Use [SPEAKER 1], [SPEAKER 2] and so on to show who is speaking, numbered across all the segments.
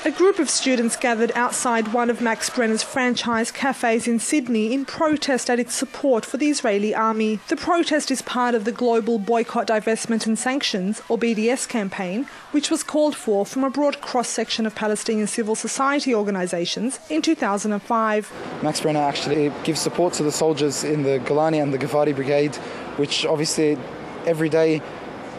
[SPEAKER 1] A group of students gathered outside one of Max Brenner's franchise cafes in Sydney in protest at its support for the Israeli army. The protest is part of the global Boycott Divestment and Sanctions, or BDS campaign, which was called for from a broad cross-section of Palestinian civil society organisations in 2005.
[SPEAKER 2] Max Brenner actually gives support to the soldiers in the Golani and the Ghafari Brigade, which obviously every day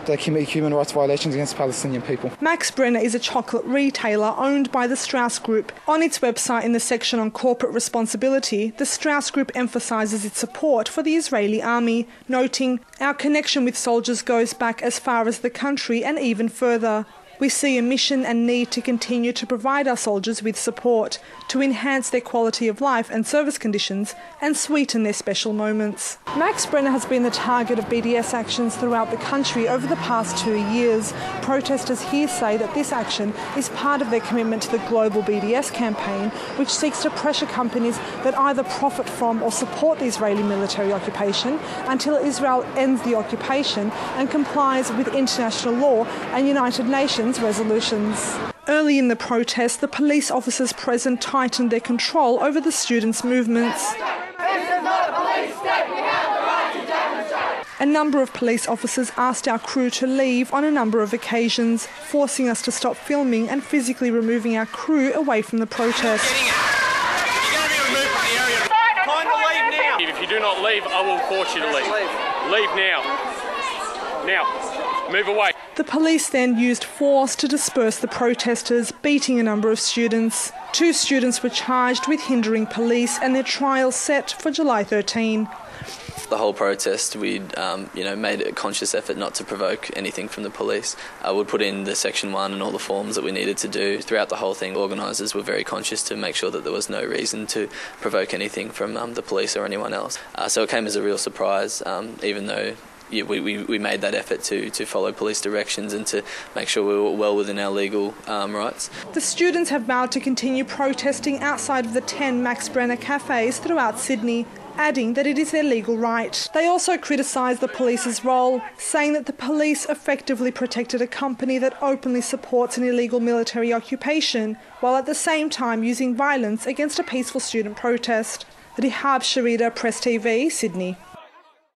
[SPEAKER 2] they commit human rights violations against Palestinian people.
[SPEAKER 1] Max Brenner is a chocolate retailer owned by the Strauss Group. On its website in the section on corporate responsibility, the Strauss Group emphasises its support for the Israeli army, noting, "Our connection with soldiers goes back as far as the country and even further. We see a mission and need to continue to provide our soldiers with support to enhance their quality of life and service conditions and sweeten their special moments." Max Brenner has been the target of BDS actions throughout the country over the past 2 years. Protesters here say that this action is part of their commitment to the global BDS campaign, which seeks to pressure companies that either profit from or support the Israeli military occupation until Israel ends the occupation and complies with international law and United Nations resolutions. Early in the protest, the police officers present tightened their control over the students' movements. A number of police officers asked our crew to leave on a number of occasions, forcing us to stop filming and physically removing our crew away from the protest.
[SPEAKER 3] If you do not leave, I will force you to leave. Leave now. Now. Move away.
[SPEAKER 1] The police then used force to disperse the protesters, beating a number of students. 2 students were charged with hindering police and their trial set for July 13.
[SPEAKER 4] The whole protest, we'd made a conscious effort not to provoke anything from the police. We'd put in the Section 1 and all the forms that we needed to do. Throughout the whole thing, organisers were very conscious to make sure that there was no reason to provoke anything from the police or anyone else. So it came as a real surprise, even though we made that effort to follow police directions and to make sure we were well within our legal rights.
[SPEAKER 1] The students have vowed to continue protesting outside of the 10 Max Brenner cafes throughout Sydney, adding that it is their legal right. They also criticised the police's role, saying that the police effectively protected a company that openly supports an illegal military occupation, while at the same time using violence against a peaceful student protest. Rihab Sharida, Press TV, Sydney.